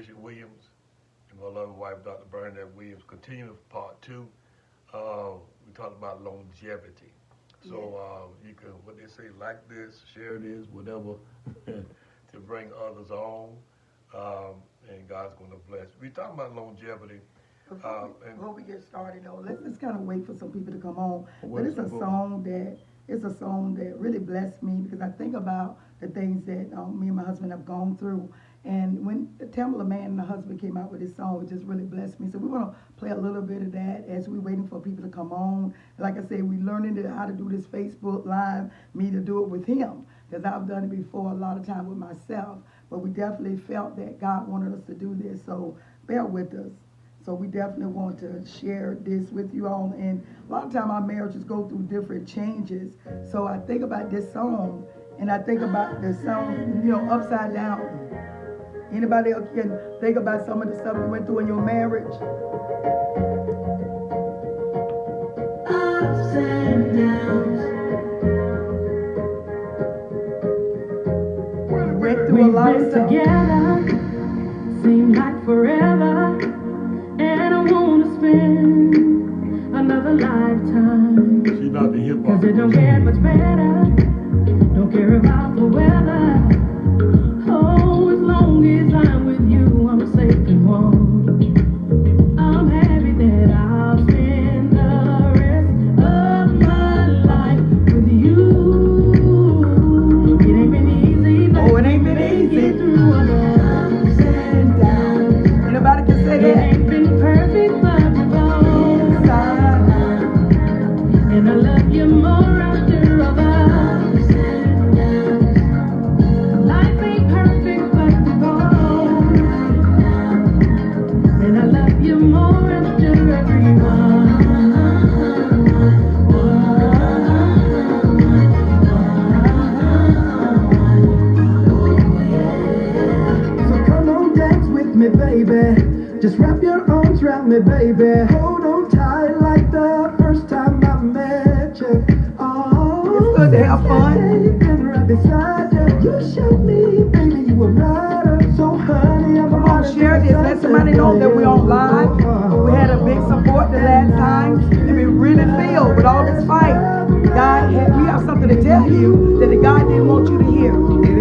Bishop Williams and my lovely wife, Dr. Bernadette Williams. Continuing part two, we talked about longevity. So you can, what they say, like this, share this, whatever, to bring others on, and God's going to bless. We talking about longevity. Before we get started, though, let's just kind of wait for some people to come on. What But is it's a the book? song that really blessed me because I think about the things that me and my husband have gone through. And when Tamala Man and the husband came out with this song, it just really blessed me. So we want to play a little bit of that as we're waiting for people to come on. Like I said, we learning how to do this Facebook Live, me to do it with him, because I've done it before a lot of time with myself. But we definitely felt that God wanted us to do this, so bear with us. So we definitely want to share this with you all. And a lot of time our marriages go through different changes. So I think about this song, and I think about the song, Upside Down. Anybody else can think about some of the stuff you went through in your marriage? Ups and downs. We went through a lot of stuff. Together, seem like forever, and I wanna spend another lifetime. She's not the hip hop. Cause it don't get much better. Don't care about the weather. Oh, as long as I'm with you, I'm a safe one. I'm happy that I'll spend the rest of my life with you. It ain't been easy, but Oh, it ain't been easy. through all the ups and downs. Anybody can say It that? ain't been perfect, but we're both Inside out. and I love you more after all the ups and downs. Life ain't perfect, but we're both and I love you more after every one. So come on, dance with me, baby. Just wrap your arms around me, baby. Hold on tight like the first time I met you. Oh, It's good to have fun. And right beside you, you showed me, baby, you were right. So honey, I'm Come on, share this. Let somebody know that we're on live. We had a big support the last time, and we really feel with all this fight, we have something to tell you that the God didn't want you to hear.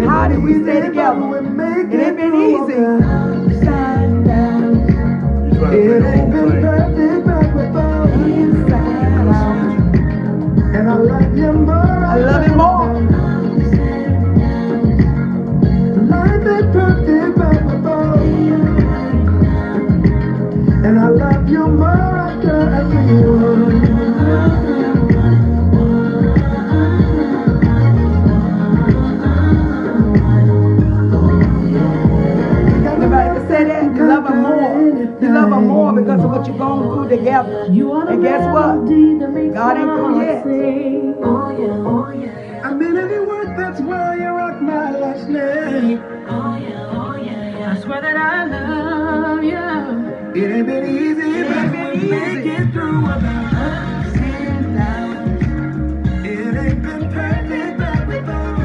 How did we stay together? It ain't been easy. Upside down. You trying to It play the ain't whole been thing. perfect, but we're both Inside out. and I love you more. I love you more. Life ain't perfect, but we're both and I love you more after everyone. Anybody can say that? You love him more. You love him more because of what you're going through together. You are the And guess what? melody that makes God ain't through my yet. heart sing. Oh yeah, oh yeah. I mean every word, that's why you rock my last name. Oh yeah, oh yeah. I swear that I love you. It ain't been easy, but ain't been we make easy. it through all the ups and downs. It ain't been perfect, but we're both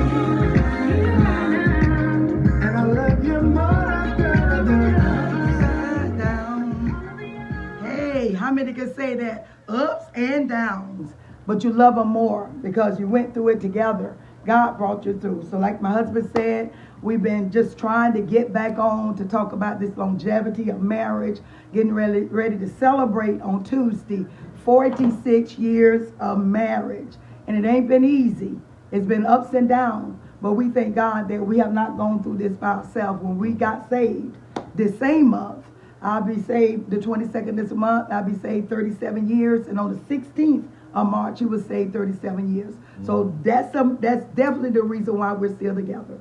and I love you more after the Upside down. Hey, how many can say that? Ups and downs. But you love them more because you went through it together. God brought you through. So like my husband said, we've been just trying to get back on to talk about this longevity of marriage, getting ready to celebrate on Tuesday, 46 years of marriage. And it ain't been easy. It's been ups and downs. But we thank God that we have not gone through this by ourselves. When we got saved this same month, I'll be saved the 22nd this month. I'll be saved 37 years. And on the 16th of March, he was saved 37 years. So that's definitely the reason why we're still together.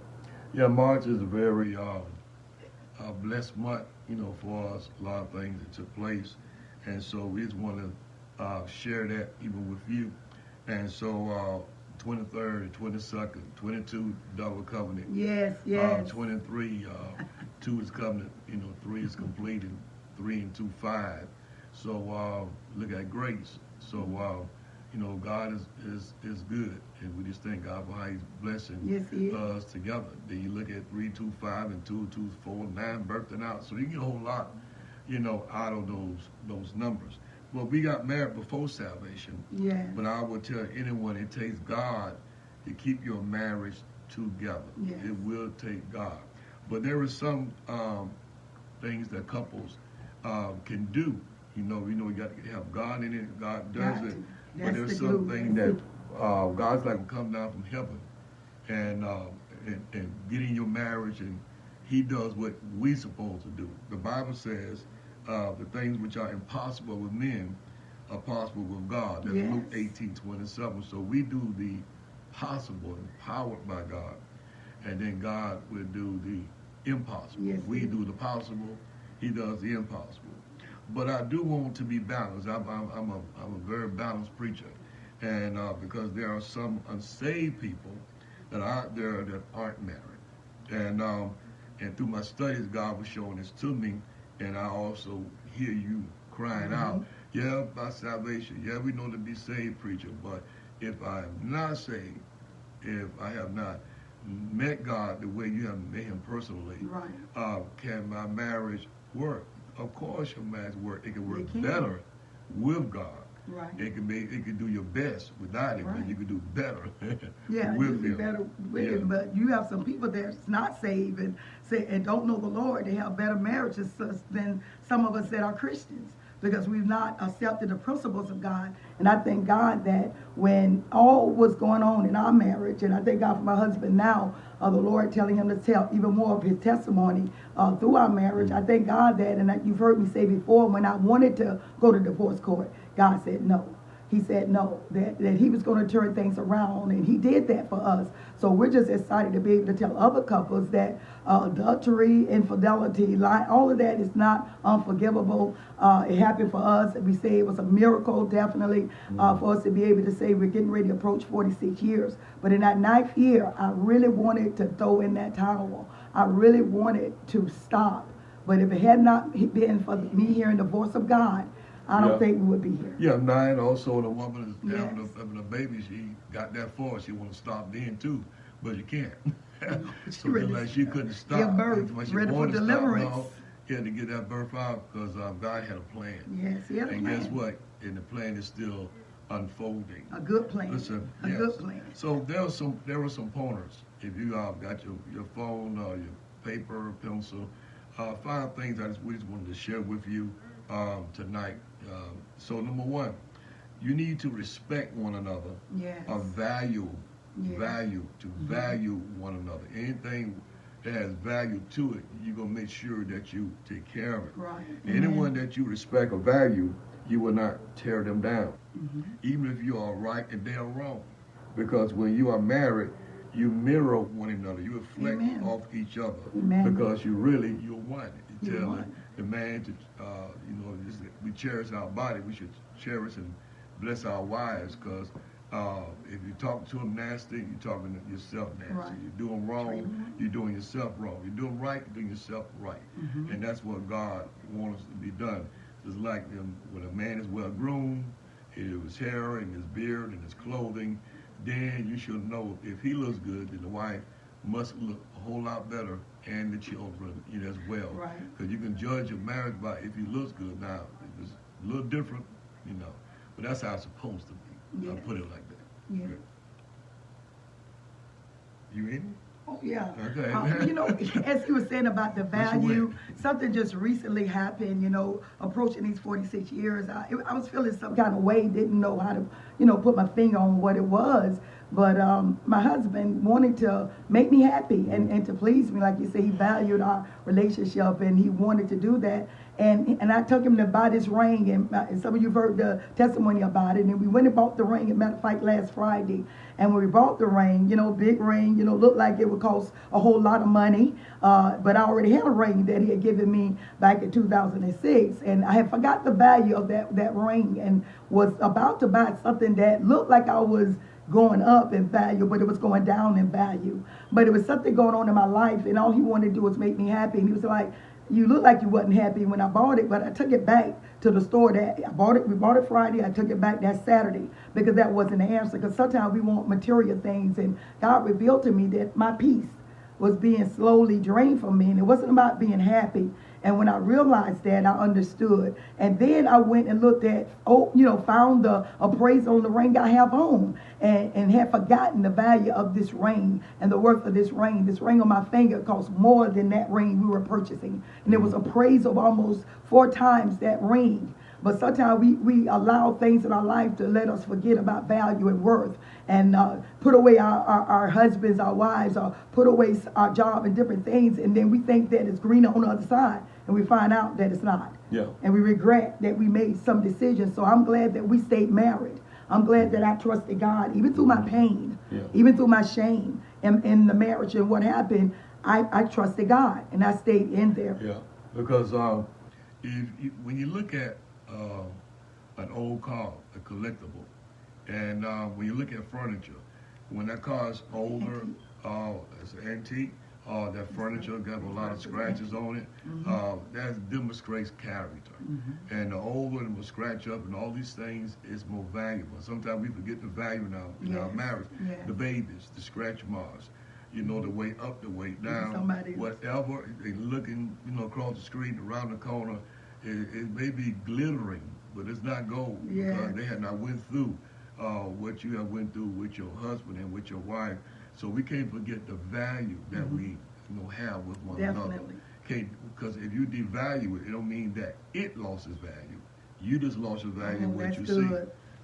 Yeah, March is a very blessed month, for us. A lot of things that took place. And so we just want to share that even with you. And so 23rd, 22nd, 22, double covenant. Yes. 23, 2 is covenant, 3 is completed, 3 and 2, 5. So look at grace. So God is good, and we just thank God for how He's blessing Yes, He is. us together. Then you look at 325 and 224, 9 birthing out, so you get a whole lot, out of those numbers. Well, we got married before salvation, Yes. but I would tell anyone it takes God to keep your marriage together. Yes. It will take God, but there are some things that couples can do. You got to have God in it. God does it. But That's there's the glue. something that God's like to come down from heaven and get in your marriage, and He does what we supposed to do. The Bible says the things which are impossible with men are possible with God. That's Yes. Luke 18:27. So we do the possible, empowered by God, and then God will do the impossible. Yes, we He do the possible, He does the impossible. But I do want to be balanced. I'm a very balanced preacher, and because there are some unsaved people that are out there that aren't married, and through my studies, God was showing this to me, and I also hear you crying out, yeah, by salvation, yeah, we know to be saved, preacher, but if I am not saved, if I have not met God the way you have met Him personally, Right. Can my marriage work? Of course, your marriage work. It can work It can. better with God. Right. It can do your best without it, Right. but you can do better Yeah, with you be Him. better with Yeah. it. But you have some people that's not saved and don't know the Lord. They have better marriages than some of us that are Christians, because we've not accepted the principles of God. And I thank God that when all was going on in our marriage, and I thank God for my husband now, the Lord telling him to tell even more of his testimony through our marriage. I thank God that, and you've heard me say before, when I wanted to go to divorce court, God said no. He said no, that He was going to turn things around, and He did that for us. So we're just excited to be able to tell other couples that adultery, infidelity, lying, all of that is not unforgivable. It happened for us, and we say it was a miracle, definitely, for us to be able to say we're getting ready to approach 46 years. But in that 9th year, I really wanted to throw in that towel. I really wanted to stop. But if it had not been for me hearing the voice of God, I don't think we would be here. Yeah, 9. Also, the woman is Yes. having a baby. She got that far. She want to stop then too, but you can't. So ready just like she couldn't stop. give birth, When she ready for wanted to stop, deliverance. no, He had to get that birth out because God had a plan. Yes, He had a And plan. guess what? And the plan is still unfolding. A good plan. Listen, a yes. good plan. So there were some pointers. If you got your phone or your paper, pencil, 5 things we just wanted to share with you tonight. So number 1, you need to respect one another. Yes. Value Yes. value one another. Anything that has value to it, you're gonna make sure that you take care of it. Right. Anyone that you respect or value, you will not tear them down, Mm-hmm. even if you are right and they are wrong. Because when you are married, you mirror one another. You reflect Amen. off each other. Amen. Because you're one. You You're tell one. the man to, we cherish our body. We should cherish and bless our wives. Because if you talk to them nasty, you're talking to yourself nasty. Right. You're doing wrong, you're doing yourself wrong. You're doing right, you're doing yourself right. Mm-hmm. And that's what God wants us to be done. Just like when a man is well groomed, his hair and his beard and his clothing, then you should know if he looks good, then the wife must look a whole lot better, and the children as well. Right. Because you can judge a marriage by if he looks good. Now, if it's a little different, but that's how it's supposed to be. I'll Yes. put it like that. Yeah. You in? Oh, yeah. Okay. As he was saying about the What you value, with? something just recently happened, approaching these 46 years. I was feeling some kind of way, didn't know how to, put my finger on what it was. But my husband wanted to make me happy and to please me. Like you say, he valued our relationship and he wanted to do that. And I took him to buy this ring, and some of you have heard the testimony about it. And we went and bought the ring, as a matter of fact, last Friday. And when we bought the ring, big ring, looked like it would cost a whole lot of money. But I already had a ring that he had given me back in 2006. And I had forgot the value of that ring and was about to buy something that looked like I was going up in value, but it was going down in value. But it was something going on in my life, and all he wanted to do was make me happy. And he was like, you look like you wasn't happy when I bought it, but I took it back to the store that I bought it. We bought it Friday. I took it back that Saturday because that wasn't the answer. Because sometimes we want material things, and God revealed to me that my peace was being slowly drained from me, and it wasn't about being happy. And when I realized that, I understood. And then I went and looked at, found the appraisal on the ring I have on, and had forgotten the value of this ring and the worth of this ring. This ring on my finger cost more than that ring we were purchasing. And it was appraisal of almost 4 times that ring. But sometimes we allow things in our life to let us forget about value and worth, and put away our husbands, our wives, or put away our job and different things. And then we think that it's greener on the other side, and we find out that it's not. Yeah. And we regret that we made some decisions. So I'm glad that we stayed married. I'm glad that I trusted God, even through my pain, even through my shame in the marriage and what happened. I trusted God, and I stayed in there. Yeah, because when you look at an old car, a collectible, and when you look at furniture, when that car is older, it's an antique, that furniture got a lot of scratches on it, that demonstrates character. And the older it will scratch up and all these things is more valuable. Sometimes we forget the value now in our marriage. The babies, the scratch marks, the way up, the way down, whatever, they looking, across the street, around the corner, it may be glittering, but it's not gold because they had not went through what you have went through with your husband and with your wife. So we can't forget the value that we have with one another. Because if you devalue it, it don't mean that it lost its value. You just lost your value what you see.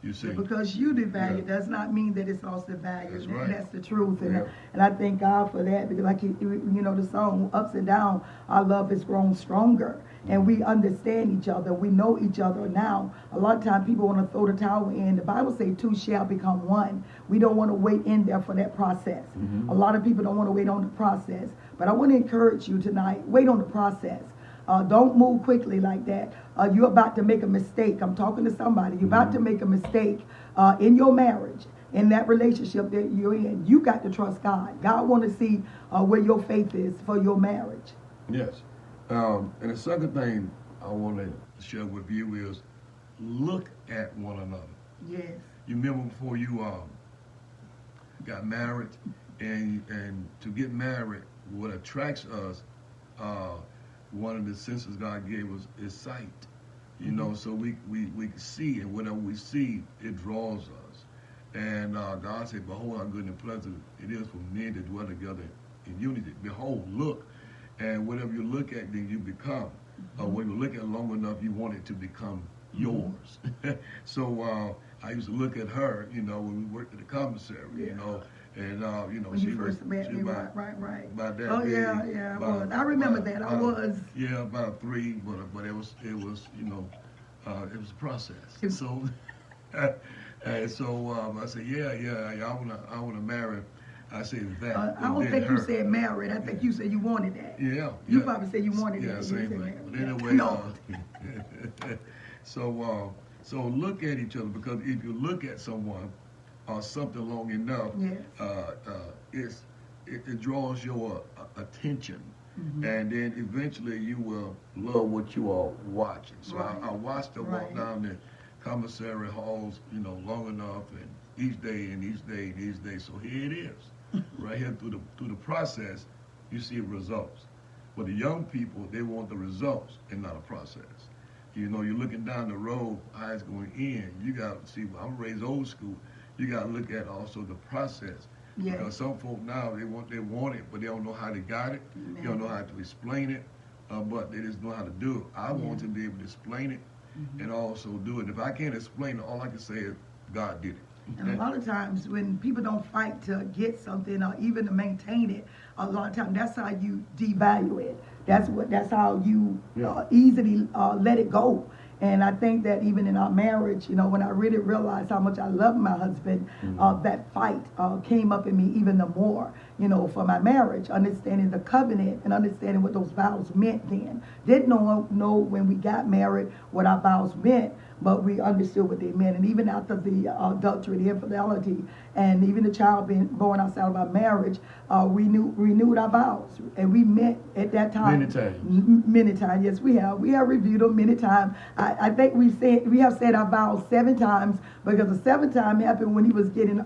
You see. Because you devalue does not mean that it's lost its value. That's right. That's the truth. And I thank God for that, because like the song, Ups and Down, our love has grown stronger. And we understand each other. We know each other now. A lot of times people want to throw the towel in. The Bible says 2 shall become 1. We don't want to wait in there for that process. A lot of people don't want to wait on the process. But I want to encourage you tonight, wait on the process. Don't move quickly like that. You're about to make a mistake. I'm talking to somebody. You're about to make a mistake in your marriage, in that relationship that you're in. You got to trust God. God want to see where your faith is for your marriage. Yes. And the second thing I want to share with you is look at one another. Yes. You remember before you got married, and to get married, what attracts us, one of the senses God gave us is sight. So we can see, and whatever we see, it draws us. And God said, behold, how good and pleasant it is for men to dwell together in unity. Behold, look. And whatever you look at, then you become. When you look at it long enough, you want it to become yours. So I used to look at her, when we worked at the commissary, and when she you first met me, right. About that Oh big, yeah, I was. I remember that. I was. Yeah, about 3, but it was it was a process. So and so I said, I wanna marry. I said that. I don't think you said married. I think you said you wanted that. Yeah. You probably said you wanted that. Yeah, same thing. But anyway, so look at each other, because if you look at someone or something long enough, it draws your attention, and then eventually you will love what you are watching. So I watched her walk down the commissary halls, long enough, and each day and each day and each day. So here it is. Right here through the process, you see results. But the young people, they want the results and not a process. You're looking down the road, eyes going in. You got to see, I'm raised old school. You got to look at also the process. Yes. Because some folk now, they want it, but they don't know how they got it. They don't know how to explain it, but they just know how to do it. I want to be able to explain it and also do it. If I can't explain it, all I can say is God did it. And a lot of times when people don't fight to get something or even to maintain it, a lot of times that's how you devalue it. That's how you easily let it go. And I think that even in our marriage, when I really realized how much I love my husband, that fight came up in me even the more. for my marriage, understanding the covenant and understanding what those vows meant then. Didn't know when we got married what our vows meant, but we understood what they meant. And even after the adultery, the infidelity, and even the child being born outside of our marriage, we renewed our vows. And we met at that time. Many times. Many times, yes, we have. We have reviewed them many times. I think we have said our vows 7 times, because the 7th time happened when he was getting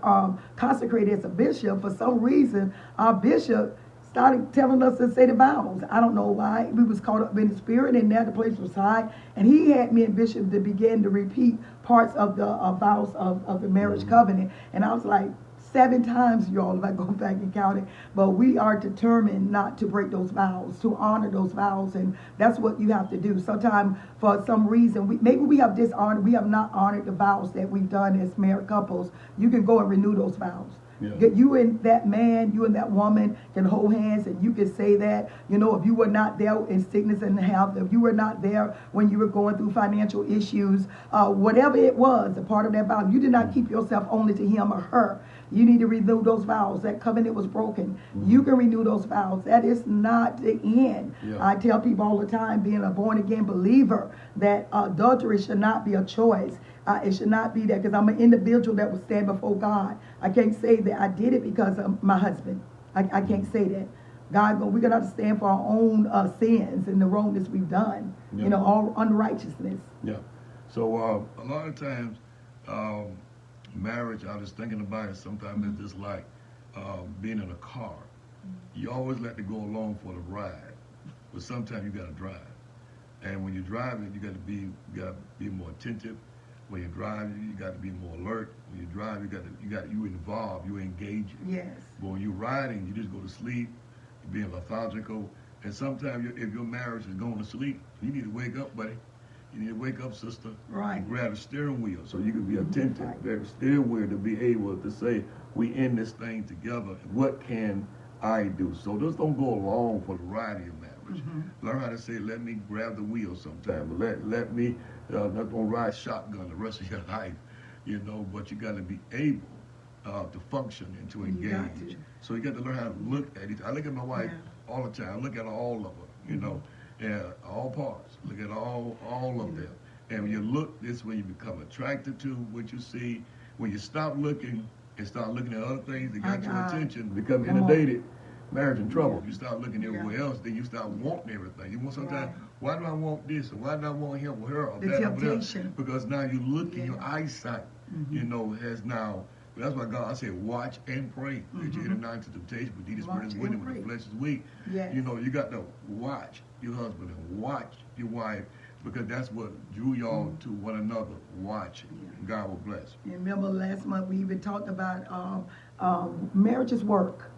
consecrated as a bishop. For some reason, our bishop started telling us to say the vows. I don't know why. We was caught up in the spirit, and there the place was high. And he had me and Bishop to begin to repeat parts of the vows of the marriage covenant. And I was like, 7 times, y'all, if I go back and count it. But we are determined not to break those vows, to honor those vows. And that's what you have to do. Sometimes, for some reason, maybe we have dishonored, we have not honored the vows that we've done as married couples. You can go and renew those vows. Yeah. You and that man, you and that woman can hold hands, and you can say that, if you were not there in sickness and health, if you were not there when you were going through financial issues, whatever it was, a part of that vow, you did not keep yourself only to him or her. You need to renew those vows. That covenant was broken. Mm-hmm. You can renew those vows. That is not the end. Yeah. I tell people all the time, being a born-again believer, that adultery should not be a choice. It should not be that, because I'm an individual that will stand before God. I can't say that I did it because of my husband. I can't say that. God, we're going to have to stand for our own sins and the wrongness we've done, all unrighteousness. Yeah. So a lot of times, marriage, I was thinking about it, sometimes it's just like being in a car. You always like to go along for the ride, but sometimes you got to drive. And when you're driving, you got to be more attentive. When you drive, you got to be more alert. When you drive, you involved, you engage. Yes. But when you're riding, you just go to sleep, you're being lethargical. And sometimes if your marriage is going to sleep, you need to wake up, buddy. You need to wake up, sister. Right. And grab the steering wheel so you can be attentive. Right. Grab the steering wheel to be able to say, we in this thing together. What can I do? So just don't go along for the ride of your marriage. Mm-hmm. Learn how to say, let me grab the wheel sometime. Let me not gonna ride shotgun the rest of your life, but you got to be able to function and to engage. So you got to learn how to look at it. I look at my wife all the time. I look at all of her, and all parts. Look at all of them. And when you look, this is when you become attracted to what you see. When you stop looking and start looking at other things that got your attention, become inundated, marriage in trouble. You start looking everywhere else, then you start wanting everything. You want sometimes, why do I want this? Or why do I want him or her or the that temptation. Or that? Because now you look in your eyesight, has now, that's why God, I said, watch and pray. That you enter not into temptation, but the spirit is willing, but the flesh is weak. Yes. You got to watch your husband and watch your wife, because that's what drew y'all to one another. Watch it. Yeah. God will bless. And remember last month we even talked about marriage is work.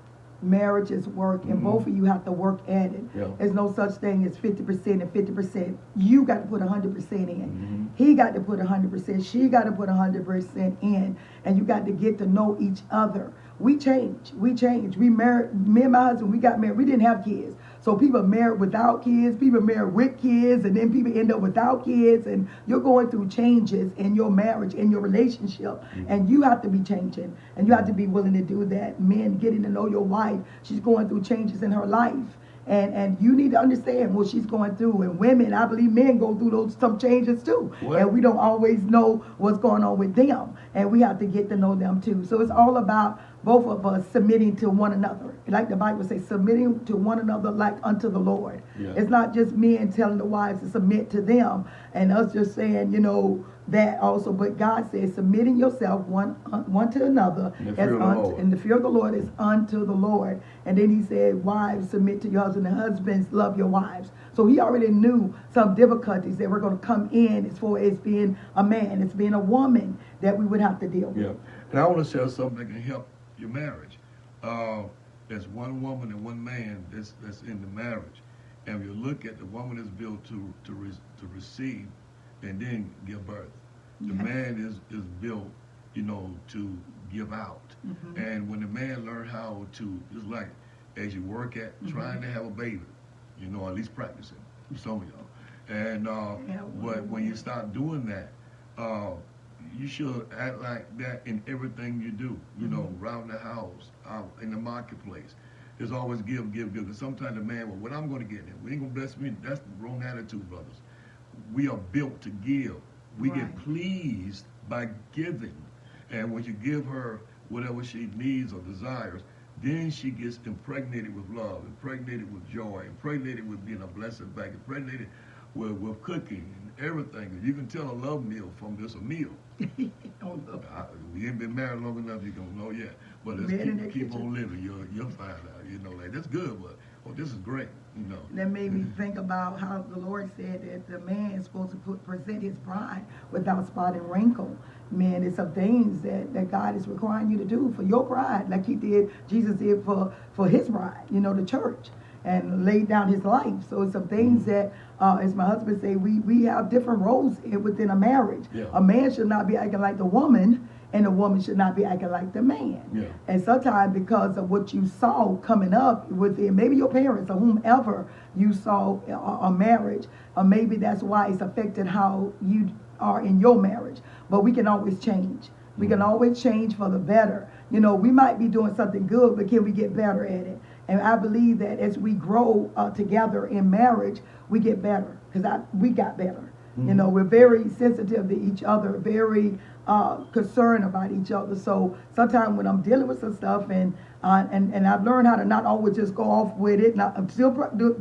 Marriage is work, and both of you have to work at it. Yeah. There's no such thing as 50% and 50%. You got to put 100% in. He got to put 100%. She got to put 100% in. And you got to get to know each other. We change. We married, me and my husband, we got married. We didn't have kids. So people married without kids, people married with kids, and then people end up without kids, and you're going through changes in your marriage, in your relationship, and you have to be changing, and you have to be willing to do that. Men, getting to know your wife, she's going through changes in her life, and you need to understand what she's going through. And women, I believe men go through some changes too, and we don't always know what's going on with them, and we have to get to know them too. So it's all about both of us submitting to one another. Like the Bible says, submitting to one another like unto the Lord. Yeah. It's not just men telling the wives to submit to them and us just saying, that also. But God says, submitting yourself one to another. And the fear of the Lord is unto the Lord. And then he said, wives, submit to your husband, and husbands, love your wives. So he already knew some difficulties that were going to come in as far as being a man, as being a woman, that we would have to deal with. Yeah. And I want to share something that can help your marriage. There's one woman and one man that's in the marriage, and you look at the woman is built to receive and then give birth. The man is built, to give out. And when the man learn how to, just like as you work at trying to have a baby, at least practicing, some of y'all. And but when you start doing that, you should act like that in everything you do. You know, around the house, out in the marketplace. There's always give, give, give. Because sometimes the man, well, what I'm going to get in, we ain't going to bless me. That's the wrong attitude, brothers. We are built to give. We get pleased by giving. And when you give her whatever she needs or desires, then she gets impregnated with love, impregnated with joy, impregnated with being a blessing back, impregnated with cooking and everything. You can tell a love meal from just a meal. We ain't been married long enough, you don't know yet. But let's keep on living. You'll find out. You know, like, that's good, but this is great. You know. That made me think about how the Lord said that the man is supposed to present his bride without spot and wrinkle. Man, it's some things that God is requiring you to do for your bride, like Jesus did for his bride, you know, the church, and laid down his life. So it's some things that, as my husband say, we have different roles within a marriage. Yeah. A man should not be acting like the woman, and the woman should not be acting like the man. Yeah. And sometimes because of what you saw coming up within maybe your parents or whomever you saw a marriage, or maybe that's why it's affected how you are in your marriage. But we can always change. We can always change for the better. You know, we might be doing something good, but can we get better at it? And I believe that as we grow together in marriage, we get better, because we got better. You know, we're very sensitive to each other, very concerned about each other. So sometimes when I'm dealing with some stuff, and I've learned how to not always just go off with it, I'm still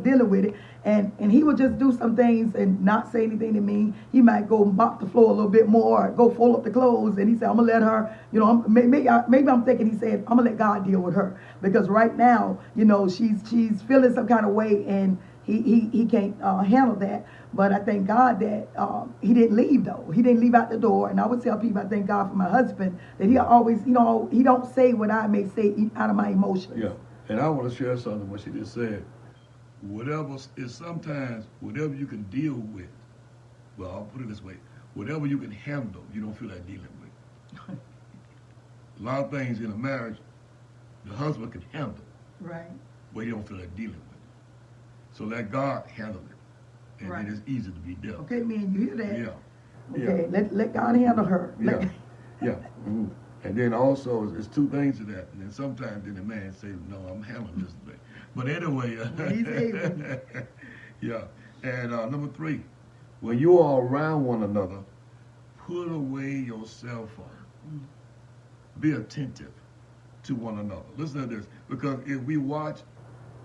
dealing with it, and he will just do some things and not say anything to me. He might go mop the floor a little bit more, or go fold up the clothes, and he said, I'm gonna let her, you know, maybe I'm thinking he said, I'm gonna let God deal with her, because right now, you know, she's feeling some kind of way, and he can't handle that. But I thank God that he didn't leave, though. He didn't leave out the door. And I would tell people, I thank God for my husband, that he always, you know, he don't say what I may say out of my emotions. Yeah. And I want to share something what she just said. Sometimes whatever you can deal with, well, I'll put it this way, whatever you can handle, you don't feel like dealing with. A lot of things in a marriage, the husband can handle, Right. but he don't feel like dealing with it. So let God handle it. And then it's easy to be dealt. Okay, man, you hear that? Yeah. Okay, let God handle her. Yeah. Yeah. Mm-hmm. And then also, it's two things to that. And then sometimes then the man say, no, I'm handling this thing. But anyway. He's able. Yeah. And number 3, when you are around one another, put away your cell phone. Be attentive to one another. Listen to this. Because if we watch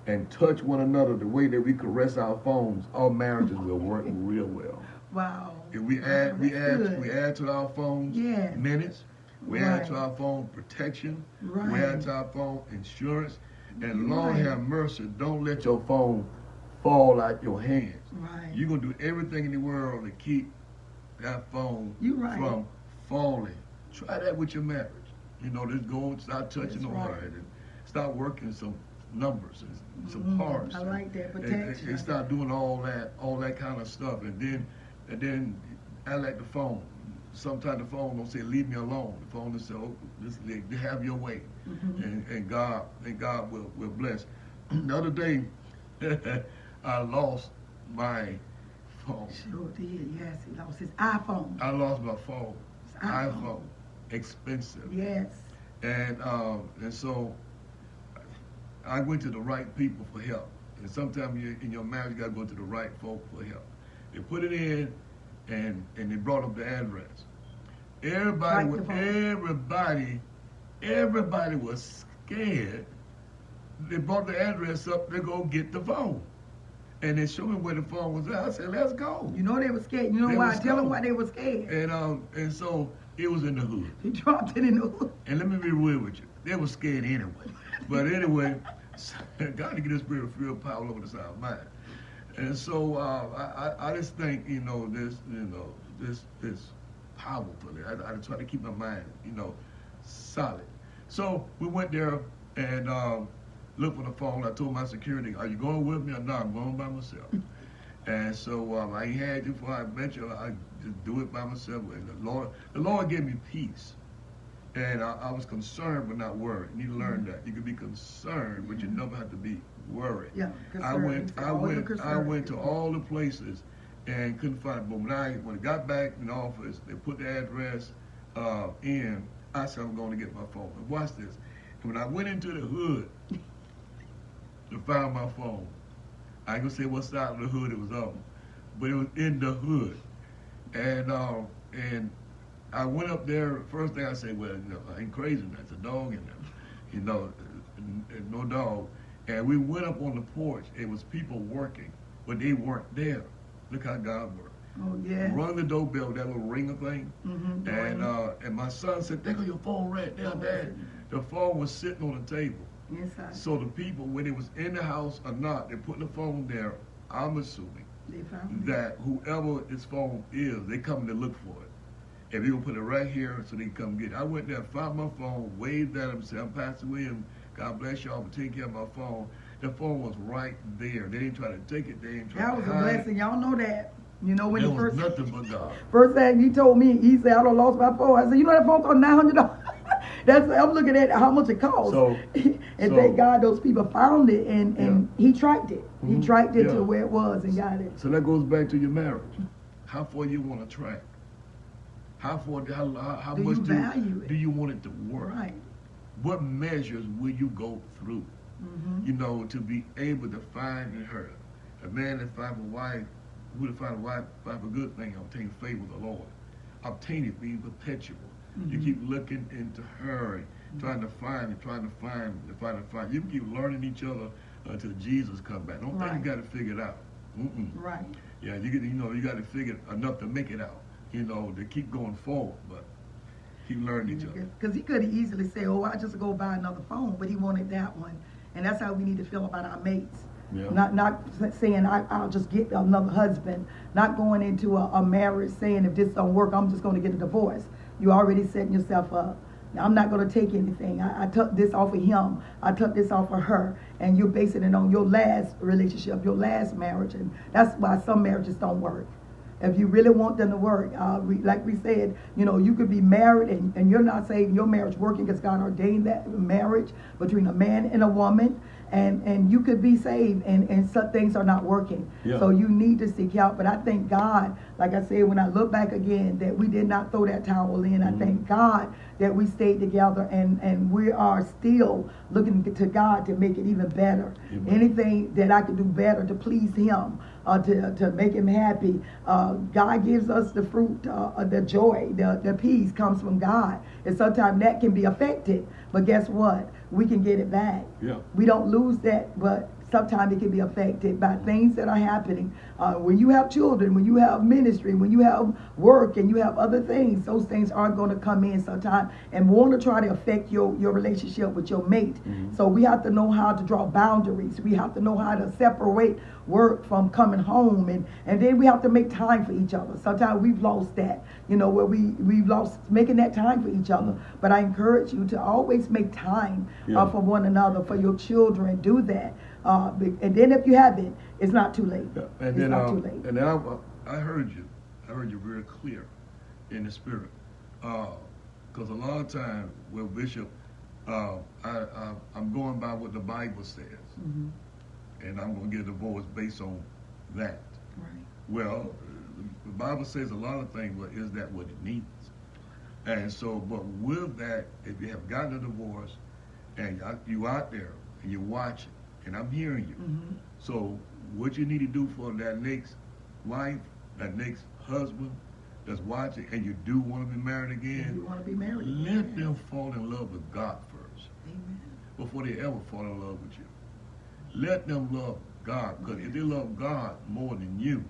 and touch one another the way that we caress our phones, our marriages will work real well. Wow. If we add to our phones minutes, we add to our phone protection, we add to our phone insurance, and Lord have mercy, don't let your phone fall out your hands. Right. You're gonna do everything in the world to keep that phone from falling. Try that with your marriage. You know, just go and start touching on her and start working some numbers and some parts. I like that protection. And start doing all that kind of stuff, and then I like the phone. Sometimes the phone don't say leave me alone. The phone will say, oh, just have your way, and God will bless. The other day, I lost my phone. Sure did. Yes, he lost his iPhone. I lost my phone. iPhone, expensive. Yes. And so I went to the right people for help. And sometimes in your marriage, you got to go to the right folk for help. They put it in, and they brought up the address. Everybody was scared. They brought the address up to go get the phone. And they showed me where the phone was at. I said, let's go. You know they were scared. You know why? Tell them why they were scared. And so it was in the hood. He dropped it in the hood. And let me be real with you. They were scared anyway. But anyway, God to get His spirit of fear power over the side of mine. And so I just think, this powerfully. I try to keep my mind, solid. So we went there and looked for the phone. I told my security, are you going with me or not? I'm going by myself. And so I ain't had you for I bet you I just do it by myself. And the Lord gave me peace. And I was concerned but not worried. You need to learn that. You can be concerned, but you never have to be worried. Yeah, I went to all the places and couldn't find it. But when I got back in the office, they put the address, in, I said, I'm going to get my phone. And watch this. And when I went into the hood to find my phone, I ain't gonna say what side of the hood it was on, but it was in the hood. And I went up there. First thing I said, well, you know, I ain't crazy. That's a dog in there, you know, no dog. And we went up on the porch. It was people working, but they weren't there. Look how God worked. Oh yeah. Rung the doorbell, that little ringer thing, and my son said, "There go your phone right there, Dad." The phone was sitting on the table. Inside. So the people, when it was in the house or not, they put the phone there. I'm assuming They found it. that whoever this phone is, they come to look for it. If you gonna put it right here so they can come get it. I went there, found my phone, waved at him, said, "I'm Pastor Williams. God bless y'all for taking care of my phone." The phone was right there. They didn't try to take it. They didn't try That to was a hide it. blessing. Y'all know that. You know when There the was first nothing but God. first thing he told me, he said, "I don't lost my phone." I said, "You know that phone cost $900." That's I'm looking at how much it cost. So- and so- thank God those people found it and he tracked it. He Mhm. tracked it Yeah. to where it was and got it. So that goes back to your marriage. How far you want to track? How far? How Do much you value it? do you want it to work? Right. What measures will you go through? Mm-hmm. You know, to be able to find in her. A man that find a wife, who to find a wife, find a good thing, obtain favor of the Lord. Obtain it, being perpetual. You Mhm. keep looking into her, trying to find. You can keep learning each other until Jesus come back. Don't think Right. you got to figure it out. Mm-mm. Right. Yeah, you got to figure enough to make it out. You know, to keep going forward, but keep learning each other. Because he could have easily said, "Oh, I just go buy another phone," but he wanted that one, and that's how we need to feel about our mates. Yeah. Not saying I'll just get another husband. Not going into a marriage saying if this don't work, I'm just going to get a divorce. You already setting yourself up. I'm not going to take anything. I took this off of him. I took this off of her, and you're basing it on your last relationship, your last marriage, and that's why some marriages don't work. If you really want them to work, like we said, you know, you could be married and you're not saying your marriage working because God ordained that marriage between a man and a woman, and you could be saved and some things are not working. Yeah. So you need to seek help. But I thank God, like I said, when I look back again, that we did not throw that towel in. I thank God that we stayed together and we are still looking to God to make it even better. Amen. Anything that I could do better to please him, to make him happy. God gives us the fruit, the joy, the peace comes from God. And sometimes that can be affected. But guess what? We can get it back. Yeah. We don't lose that, but sometimes it can be affected by things that are happening. When you have children, when you have ministry, when you have work and you have other things, those things are going to come in sometimes and want to try to affect your relationship with your mate. So we have to know how to draw boundaries. We have to know how to separate work from coming home, and then we have to make time for each other. Sometimes we've lost that, you know, where we've lost making that time for each other. But I encourage you to always make time for one another, for your children. Do that. And then if you haven't, it's not too late. Yeah. And it's then, not too late. And then I heard you. I heard you very clear in the spirit. Because a lot of times, well, Bishop, I'm going by what the Bible says. Mm-hmm. And I'm going to get a divorce based on that. Right. Well, the Bible says a lot of things, but is that what it needs? And so, but with that, if you have gotten a divorce and you out there and you're watching, and I'm hearing you, Mm-hmm. so what you need to do for that next wife, that next husband that's watching, and you do want to be married again, You want to be married? let them fall in love with God first Amen. before they ever fall in love with you. Let them love God, because if they love God more than you,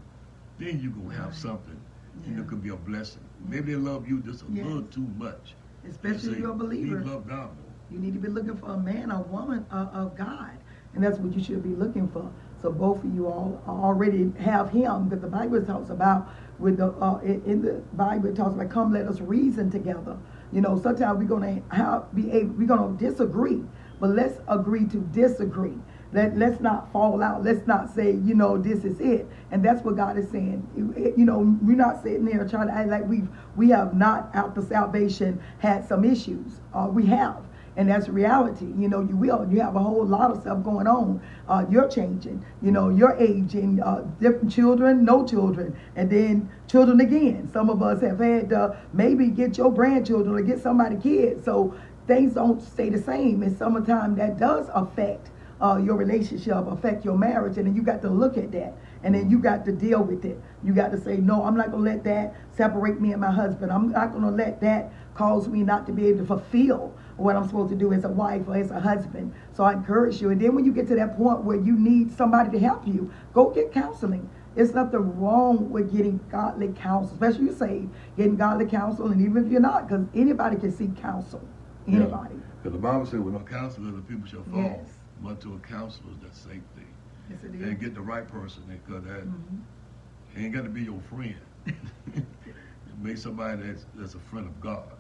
then you're going to have something, and it could be a blessing. Maybe they love you just a little too much. Especially if you're a believer. You love God more. You need to be looking for a man or woman of God. And that's what you should be looking for. So both of you all already have him. Because the Bible talks about, in the Bible it talks about, come let us reason together. You know, sometimes we're going to disagree. But let's agree to disagree. Let's not fall out. Let's not say, you know, this is it. And that's what God is saying. You know, we're not sitting there trying to act like we have not, after salvation, had some issues. We have. And that's reality. You know, you will. You have a whole lot of stuff going on. You're changing. You know, you're aging. Different children, no children, and then children again. Some of us have had to maybe get your grandchildren or get somebody kids. So things don't stay the same. In summertime, that does affect your relationship, affect your marriage, and then you got to look at that, and then you got to deal with it. You got to say, no, I'm not going to let that separate me and my husband. I'm not going to let that cause me not to be able to fulfill what I'm supposed to do as a wife or as a husband. So I encourage you. And then when you get to that point where you need somebody to help you, go get counseling. There's nothing wrong with getting godly counsel, especially you say getting godly counsel, and even if you're not, because anybody can seek counsel. Anybody. Because the Bible says, with no counselor, the people shall fall. Yes. But to a counselor, that's safety. Yes, it is. And get the right person, because that ain't got to be your friend. Make somebody that's a friend of God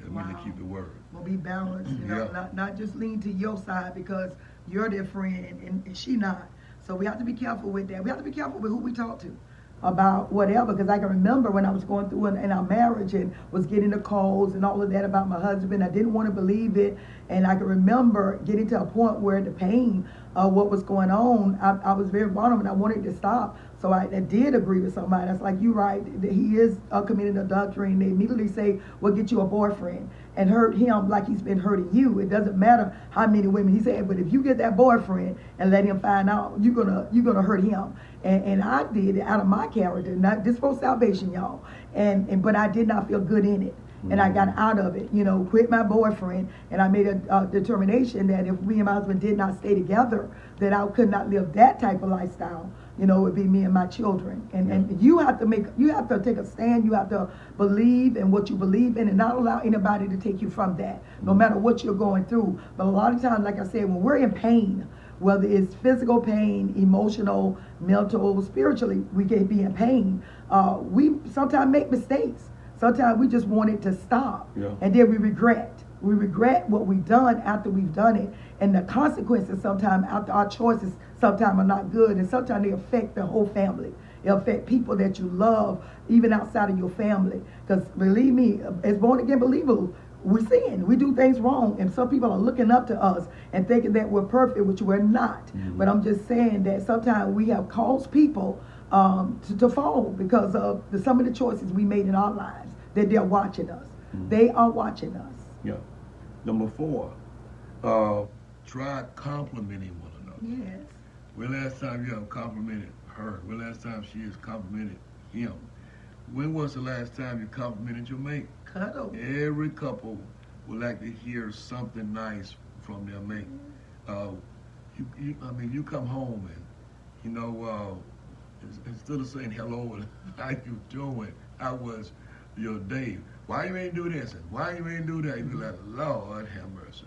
and really keep the word. Well, be balanced, you know, not just lean to your side because you're their friend and she not. So we have to be careful with that. We have to be careful with who we talk to about whatever, because I can remember when I was going through in our marriage and was getting the calls and all of that about my husband. I didn't want to believe it, and I can remember getting to a point where the pain of what was going on, I was very vulnerable and I wanted to stop. So I did agree with somebody. That's like, you're right, he is committing adultery, and they immediately say, well, get you a boyfriend, and hurt him like he's been hurting you. It doesn't matter how many women. He said, but if you get that boyfriend and let him find out, you're gonna hurt him. And I did it out of my character, not just for salvation, y'all. But I did not feel good in it. And I got out of it, you know, quit my boyfriend, and I made a determination that if me and my husband did not stay together, that I could not live that type of lifestyle. You know, it would be me and my children. And you have to take a stand. You have to believe in what you believe in and not allow anybody to take you from that, no matter what you're going through. But a lot of times, like I said, when we're in pain, whether it's physical pain, emotional, mental, spiritually, we can be in pain. We sometimes make mistakes. Sometimes we just want it to stop. Yeah. And then we regret. We regret what we've done after we've done it. And the consequences sometimes after our choices sometimes are not good. And sometimes they affect the whole family. It affect people that you love, even outside of your family. Because believe me, as born again believers, we sin. We do things wrong. And some people are looking up to us and thinking that we're perfect, which we're not. But I'm just saying that sometimes we have caused people to fall because of some of the choices we made in our lives, that they're watching us. They are watching us. Yeah. Number 4, try complimenting one another. Yes. When last time you have complimented her? When last time she has complimented him? When was the last time you complimented your mate? Cuddle. Every couple would like to hear something nice from their mate. You come home and, you know, instead of saying hello and how you doing, how was your day? Why you ain't do this and why you ain't do that? You be like, Lord have mercy.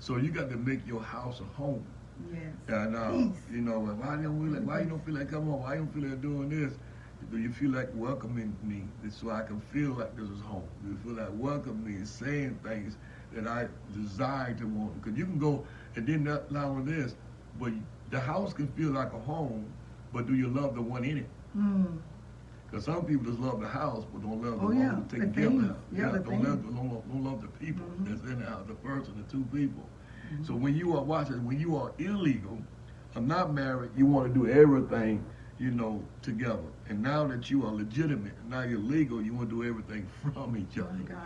So you got to make your house a home. Yes. And you know, why you don't feel like coming home? Why you don't feel like doing this? Do you feel like welcoming me so I can feel like this is home? Do you feel like welcoming me, saying things that I desire to want? Because you can go and then not allow this, but the house can feel like a home, but do you love the one in it? Because some people just love the house, but don't love the one taking care of the house. Don't love the people that's in the house, the person, the two people. So when you are watching, when you are illegal or not married, you want to do everything, you know, together. And now that you are legitimate, now you're legal, you want to do everything from each other. Oh, God.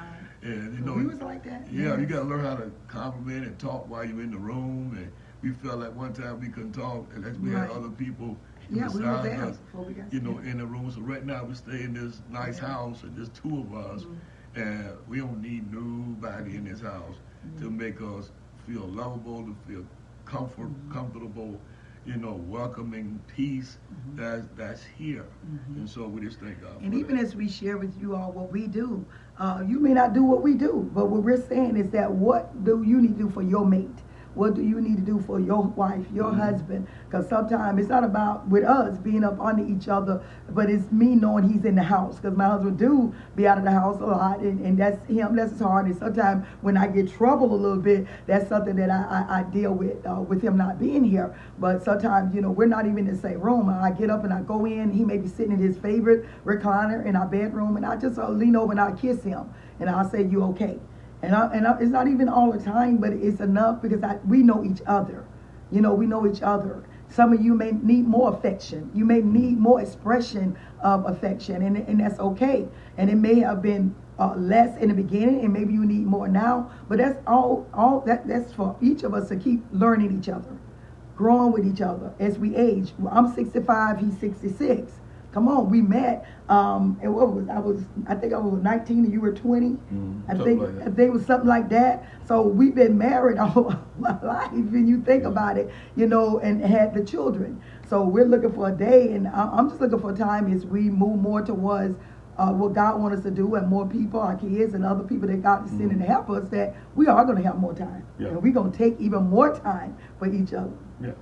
And you know, we was like that. Yeah, you got to learn how to compliment and talk while you're in the room. And we felt like one time we couldn't talk unless we had other people beside us, you know, in the room. So right now we stay in this nice house, and just 2 of us, and we don't need nobody in this house to make us feel lovable, to feel comfortable, you know, welcoming, peace that's here. And so we just thank God. And even as we share with you all what we do, you may not do what we do, but what we're saying is that what do you need to do for your mate? What do you need to do for your wife, your husband? Because sometimes it's not about with us being up under each other, but it's me knowing he's in the house. Because my husband do be out of the house a lot, and that's him. That's his heart. And sometimes when I get trouble a little bit, that's something that I deal with him not being here. But sometimes, you know, we're not even in the same room. I get up and I go in. He may be sitting in his favorite recliner in our bedroom, and I just lean over and I kiss him, and I'll say, "You okay?" It's not even all the time, but it's enough because we know each other. You know, we know each other. Some of you may need more affection. You may need more expression of affection, and that's okay. And it may have been less in the beginning, and maybe you need more now. But that's that's for each of us to keep learning each other, growing with each other as we age. I'm 65, he's 66. Come on, we met. And what was I think I was 19 and you were 20. I think it was something like that. So we've been married all my life, when you think about it, you know, and had the children. So we're looking for a day, and I'm just looking for a time as we move more towards what God wants us to do, and more people, our kids, and other people that God is sending to help us, that we are going to have more time. Yeah. And we're going to take even more time for each other. Yes.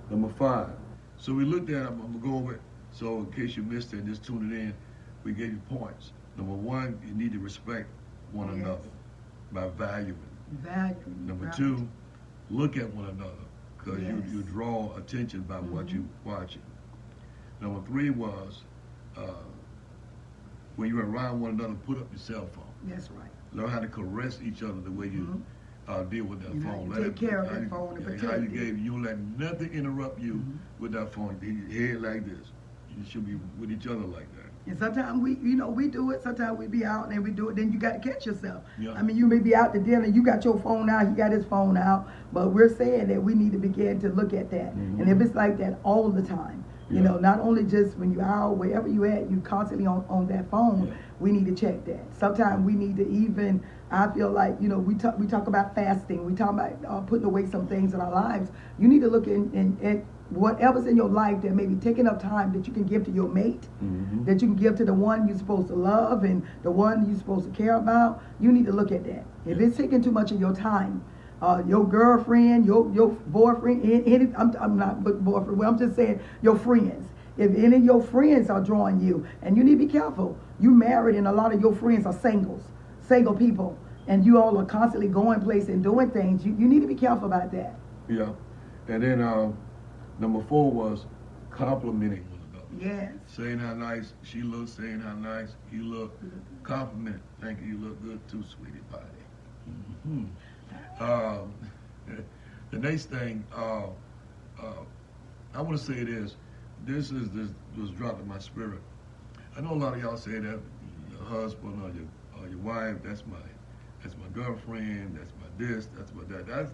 Number 5. So we looked at, I'm going to go over it. So in case you missed it, just tune it in. We gave you points. Number 1, you need to respect one another by valuing. Number 2, look at one another, because you draw attention by what you're watching. Number 3 was when you're around one another, put up your cell phone. That's right. Learn how to caress each other the way you deal with that phone. Take care of that phone and protect it. You don't let nothing interrupt you with that phone. Your head like this. You should be with each other like that. And sometimes we do it. Sometimes we be out and we do it. Then you got to catch yourself. Yeah. I mean, you may be out to dinner. You got your phone out. He got his phone out. But we're saying that we need to begin to look at that. And if it's like that all the time, you know, not only just when you're out, wherever you at, you constantly on that phone. We need to check that. Sometimes we need to even. I feel like, you know, we talk about fasting. We talk about putting away some things in our lives. You need to look at whatever's in your life that may be taking up time that you can give to your mate, that you can give to the one you're supposed to love and the one you're supposed to care about. You need to look at that. If it's taking too much of your time, your girlfriend, your boyfriend, I'm not boyfriend, well, I'm just saying your friends. If any of your friends are drawing you, and you need to be careful. You married and a lot of your friends are single people, and you all are constantly going places and doing things. You need to be careful about that. Yeah. And then number 4 was complimenting one another. Yes. Saying how nice she looks, saying how nice you look. Compliment. Thank you. You look good too, sweetie pie. The next thing, I want to say this was dropped in my spirit. I know a lot of y'all say that your husband or your wife, that's my girlfriend, that's my this, that's my that.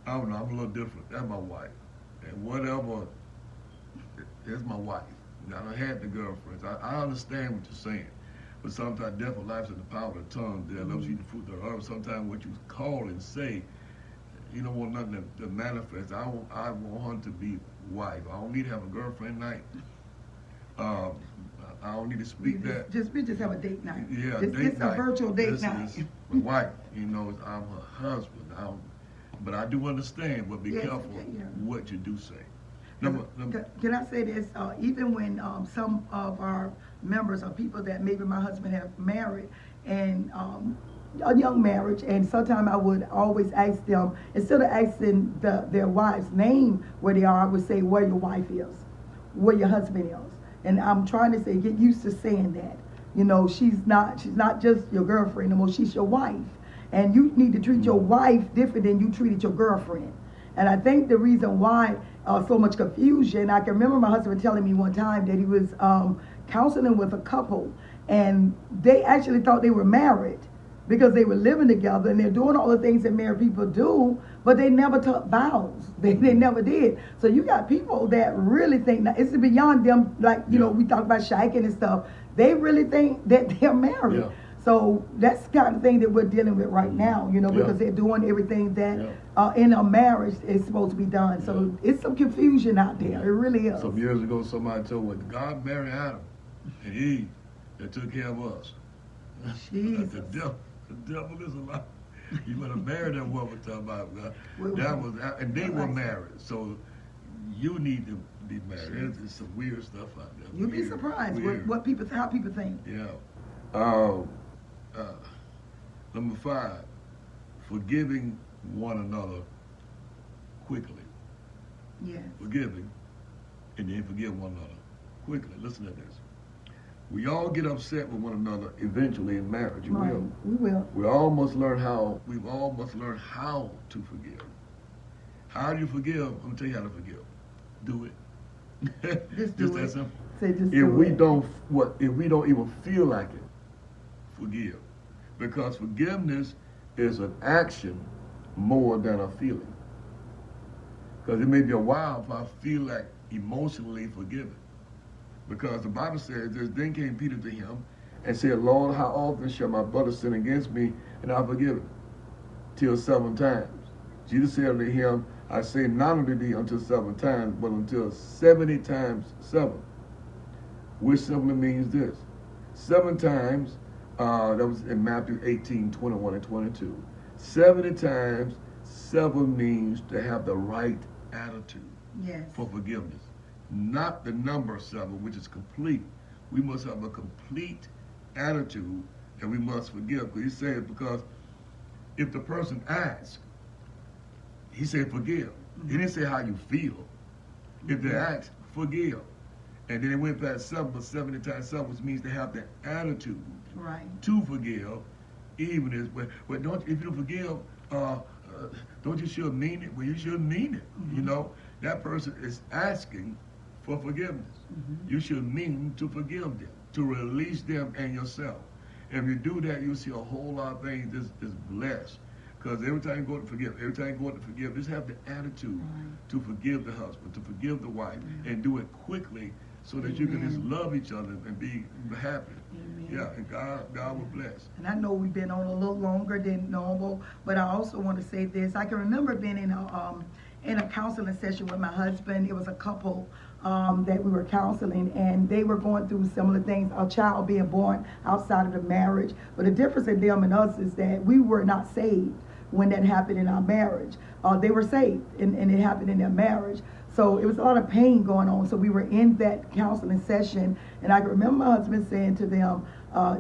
I don't know, I'm a little different. That's my wife. And whatever, that's my wife. Now, I had the girlfriends. I understand what you're saying. But sometimes death or life is in the power of the tongue. There loves you the fruit thereof. Sometimes what you call and say, you don't want nothing to manifest. I want her to be wife. I don't need to have a girlfriend night. I don't need to speak that. We just have a date night. Yeah, it's a virtual date this night. Is my wife. You know, I'm her husband. But I do understand. But be careful what you do say. Can I say this? Even when some of our members or people that maybe my husband have married and a young marriage, and sometimes I would always ask them, instead of asking their wife's name where they are, I would say where your wife is, where your husband is. And I'm trying to say, get used to saying that. You know, she's not just your girlfriend anymore, she's your wife. And you need to treat your wife different than you treated your girlfriend. And I think the reason why so much confusion, I can remember my husband telling me one time that he was counseling with a couple, and they actually thought they were married because they were living together and they're doing all the things that married people do, but they never took vows. They never did. So you got people that really think, now it's beyond them, like, you know, we talk about shaking and stuff. They really think that they're married. Yeah. So that's the kind of thing that we're dealing with right now, you know, because they're doing everything that in a marriage is supposed to be done. So it's some confusion out there. It really is. Some years ago, somebody told me, God married Adam and Eve that took care of us. Jesus. The devil is a lie. You better marry that woman talking about and they were married. So you need to be married. There's some weird stuff out there. You'd be surprised what people, how people think. Yeah. Number 5, forgiving one another quickly. Yes. Forgiving, and then forgive one another quickly. Listen to this. We all get upset with one another eventually in marriage. You Right. will. We will. We all must learn how. We've all must learn how to forgive. How do you forgive? I'm gonna tell you how to forgive. Do it. Just do that it. simple. Say just If do we it. don't, if we don't even feel like it, forgive, because forgiveness is an action more than a feeling. Because it may be a while if I feel like emotionally forgiven. Because the Bible says this, then came Peter to him and said, Lord, how often shall my brother sin against me and I forgive him? Till 7 times. Jesus said unto him, I say not unto thee until 7 times, but until 70 times 7. Which simply means this. 7 times, that was in Matthew 18, 21 and 22. 70 times 7 means to have the right attitude Yes. for forgiveness. Not the number 7, which is complete. We must have a complete attitude and we must forgive. He said, because if the person asks, he said forgive. He didn't say how you feel. If they ask, forgive. And then it went past 7, but 70 times 7, which means to have the attitude Right. to forgive, even if, but don't, if you forgive, don't you should mean it? Well, you should mean it. You know, that person is asking for forgiveness. You should mean to forgive them, to release them and yourself. And if you do that, you'll see a whole lot of things is blessed. Because every time you go to forgive, just have the attitude to forgive the husband, to forgive the wife, and do it quickly so that you can just love each other and be happy. Amen. Yeah, and God will bless. And I know we've been on a little longer than normal, but I also want to say this. I can remember being in a counseling session with my husband. It was a couple that we were counseling, and they were going through similar things, a child being born outside of the marriage. But the difference in them and us is that we were not saved when that happened in our marriage. They were saved, and it happened in their marriage. So it was a lot of pain going on. So we were in that counseling session, and I can remember my husband saying to them,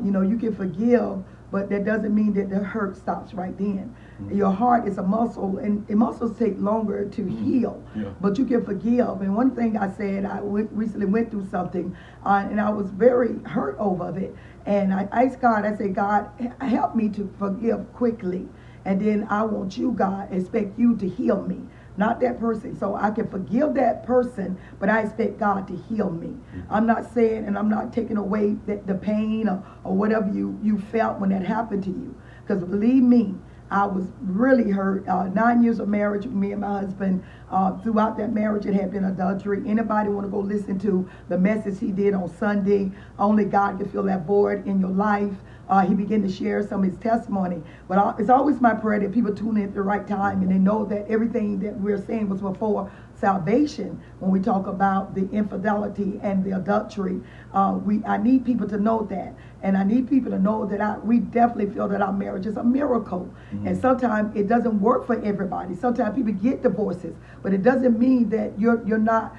you can forgive, but that doesn't mean that the hurt stops right then. Your heart is a muscle, and muscles take longer to heal, but you can forgive. And one thing I said, I recently went through something, and I was very hurt over it. And I asked God, I said, God, help me to forgive quickly. And then I want you, God, expect you to heal me, not that person. So I can forgive that person, but I expect God to heal me. I'm not saying, and I'm not taking away the pain or whatever you felt when that happened to you. Because believe me, I was really hurt. 9 years of marriage with me and my husband. Throughout that marriage, it had been adultery. Anybody want to go listen to the message he did on Sunday? Only God can fill that void in your life. He began to share some of his testimony. But it's always my prayer that people tune in at the right time and they know that everything that we're saying was before salvation. When we talk about the infidelity and the adultery, I need people to know that. And I need people to know that we definitely feel that our marriage is a miracle. And sometimes it doesn't work for everybody. Sometimes people get divorces, but it doesn't mean that you're not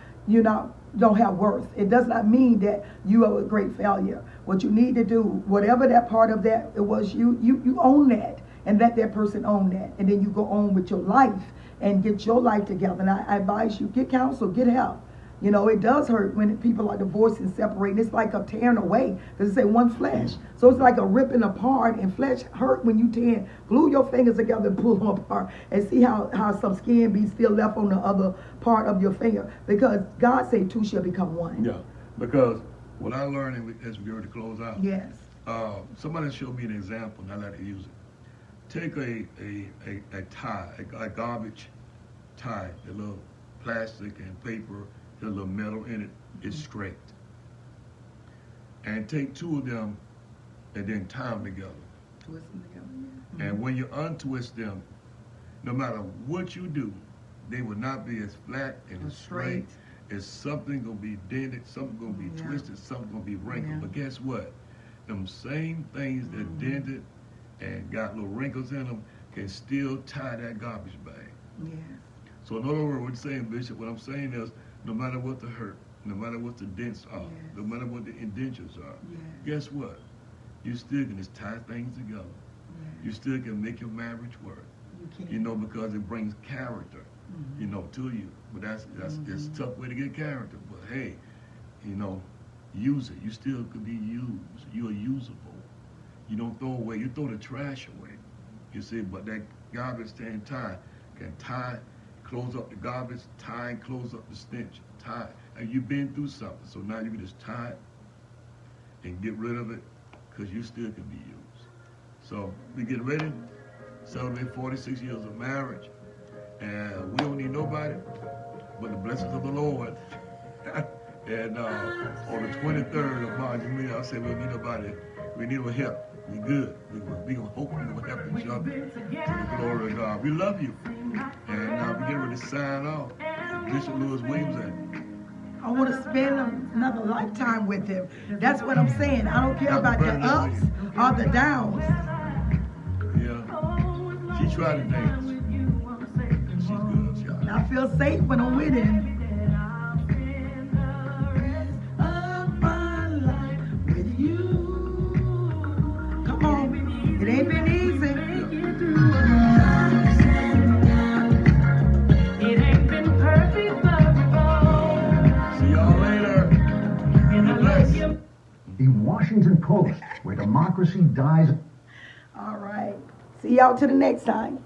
don't have worth. It does not mean that you are a great failure. What you need to do, whatever that part of that it was, you own that and let that person own that. And then you go on with your life and get your life together. And I advise you, get counsel, get help. You know, it does hurt when people are divorced and separating. It's like a tearing away, because it's one flesh. So it's like a ripping apart, and flesh hurt when you tear. Glue your fingers together and pull them apart and see how some skin be still left on the other part of your finger. Because God said 2 shall become 1. Yeah, because what I learned as we get ready to close out. Yes. Somebody showed me an example, and I like to use it. Take a tie, a garbage tie, a little plastic and paper, a little metal in it, it's straight. And take 2 of them and then tie them together. Twist them together, yeah. And when you untwist them, no matter what you do, they will not be as flat and as straight. It's something gonna be dented, something gonna be twisted, something gonna be wrinkled. Yeah. But guess what? Them same things that dented and got little wrinkles in them can still tie that garbage bag. Yeah. So in other words, what I'm saying, Bishop, what I'm saying is, no matter what the hurt, no matter what the dents are, no matter what the indentures are, guess what? You still can just tie things together. You still can make your marriage work. You know, because it brings character, you know, to you. But it's a tough way to get character. But hey, you know, use it. You still could be used. You are usable. You don't throw away. You throw the trash away. You see, but that garbage can close up the garbage, tie and close up the stench, tie. And you've been through something, so now you can just tie it and get rid of it, because you still can be used. So we get ready, celebrate 46 years of marriage, and we don't need nobody but the blessings of the Lord. And on the 23rd of March, I said we don't need nobody. We need no help. We good. We gonna hope we gonna help each other to the glory of God. We love you. And now we get ready to sign off. Bishop Lewis Williams. I want to spend another lifetime with him. That's what I'm saying. I don't care about the ups or the downs. Yeah. She tried to dance. She's good, child. I feel safe when I'm with him. Come on. It ain't been easy. It ain't been perfect, but See y'all later. Be blessed. The Washington Post, where democracy dies. All right. See y'all till the next time.